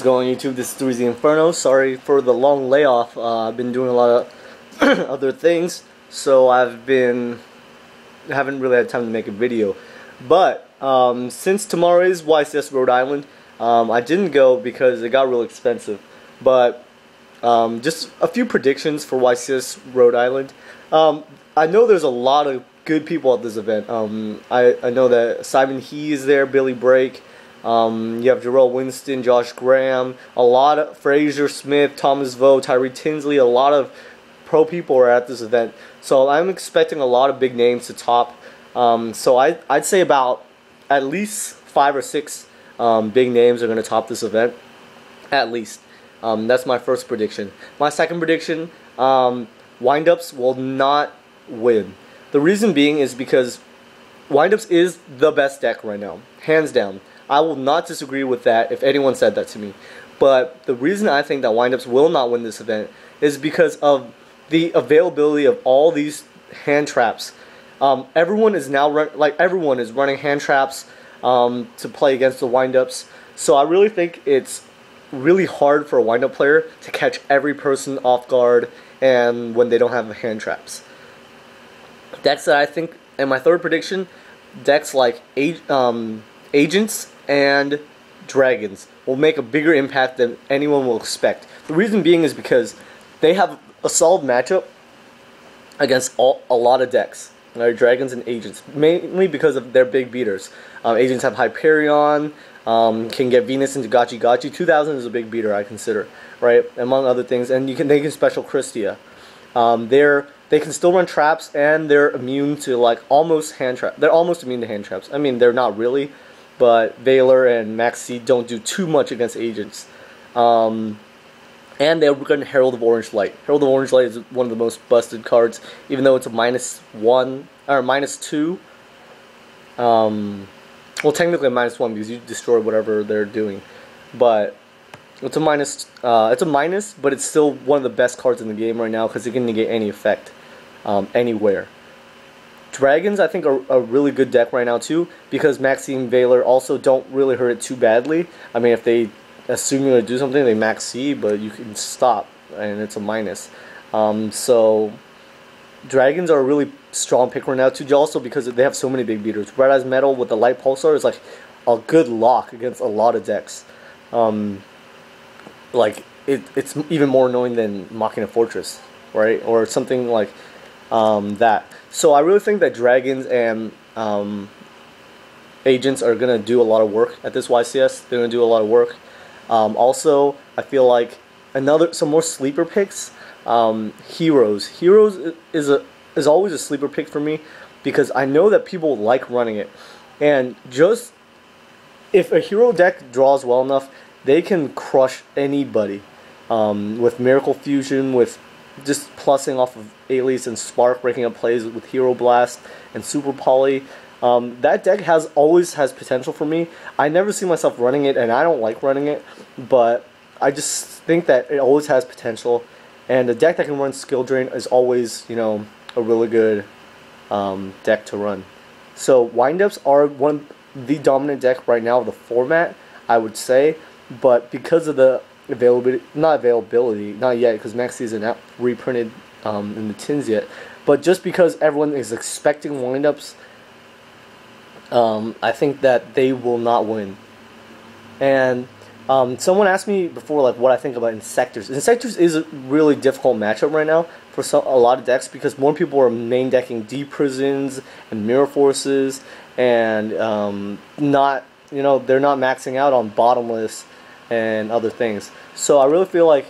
going, YouTube? This is 3zinferno. Sorry for the long layoff. I've been doing a lot of other things, so haven't really had time to make a video. But since tomorrow is YCS Rhode Island, I didn't go because it got real expensive. But just a few predictions for YCS Rhode Island. I know there's a lot of good people at this event. I know that Simon He is there, Billy Brake. You have Jarrell Winston, Josh Graham, a lot of Fraser Smith, Thomas Vo, Tyree Tinsley. A lot of pro people are at this event, so I'm expecting a lot of big names to top. So I'd say about at least 5 or 6 big names are going to top this event, at least. That's my first prediction. My second prediction: windups will not win. The reason being is because windups is the best deck right now, hands down. I will not disagree with that if anyone said that to me. But the reason I think that windups will not win this event is because of the availability of all these hand traps. Everyone is now running hand traps to play against the windups. So I really think it's really hard for a windup player to catch every person off guard and when they don't have hand traps. Decks that I think, and my third prediction, decks like Agents and Dragons will make a bigger impact than anyone will expect. The reason being is because they have a solid matchup against a lot of decks, right? Dragons and Agents, mainly because of their big beaters. Agents have Hyperion, can get Venus into Gachi Gachi. 2000 is a big beater, I consider, right? Among other things, and they can special Christia. They can still run traps, and they're immune to almost hand traps. They're almost immune to hand traps. I mean, they're not really, but Valor and Maxi don't do too much against Agents. And they're going to Herald of Orange Light. Herald of Orange Light is one of the most busted cards, even though it's a -1 or -2. Well, technically a -1 because you destroy whatever they're doing, but it's a minus. It's a minus, but it's still one of the best cards in the game right now because it can negate any effect anywhere. Dragons, I think, are a really good deck right now too because Maxi and Valor also don't really hurt it too badly. I mean, if they assume you're going to do something, they max C, but you can stop, and it's a minus. So Dragons are a really strong pick right now too, also because they have so many big beaters. Red Eyes Metal with the Light Pulsar is like a good lock against a lot of decks. It's even more annoying than Machina Fortress, right? Or something like that. So I really think that Dragons and Agents are going to do a lot of work at this YCS. They're going to do a lot of work. Also, I feel like some more sleeper picks. Heroes. Heroes is always a sleeper pick for me because I know that people like running it. And just if a hero deck draws well enough, they can crush anybody with Miracle Fusion, with just plussing off of Alias and Spark, breaking up plays with Hero Blast and Super Poly. That deck always has potential for me. I never see myself running it, and I don't like running it, but I just think that it always has potential. And a deck that can run Skill Drain is always, a really good deck to run. So windups are the dominant deck right now of the format, I would say, but because of the not yet, because Maxi isn't out reprinted in the tins yet, but just because everyone is expecting windups, I think that they will not win. And someone asked me before what I think about Insectors. Insectors is a really difficult matchup right now for a lot of decks because more people are main decking Deep Prisons and Mirror Forces, and they're not maxing out on Bottomless and other things. So I really feel like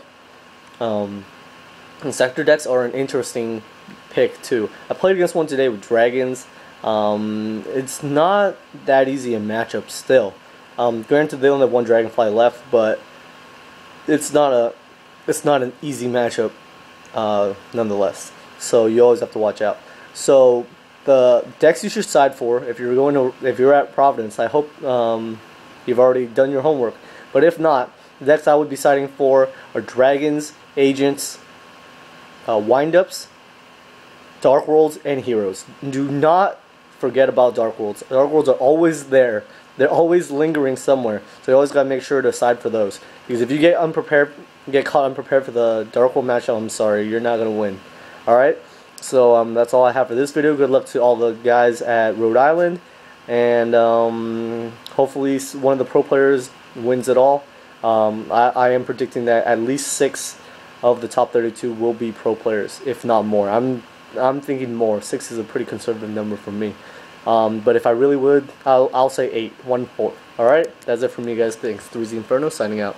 Insector decks are an interesting pick too. I played against one today with Dragons. It's not that easy a matchup still. Granted, they only have one Dragonfly left, but it's not an easy matchup nonetheless. So you always have to watch out. So the decks you should side for if you're at Providence, I hope you've already done your homework. But if not, the decks I would be siding for are Dragons, Agents, windups, Dark Worlds, and Heroes. Do not forget about Dark Worlds. Dark Worlds are always there They're always lingering somewhere, so you always gotta make sure to side for those. Because if you get caught unprepared for the Dark Hole matchup, I'm sorry, you're not gonna win. All right. So that's all I have for this video. Good luck to all the guys at Rhode Island, and hopefully one of the pro players wins it all. I am predicting that at least 6 of the top 32 will be pro players, if not more. I'm thinking more. 6 is a pretty conservative number for me. But if I really would, I'll say 8, 1/4. All right, that's it from me, guys. Thanks. 3zinferno signing out.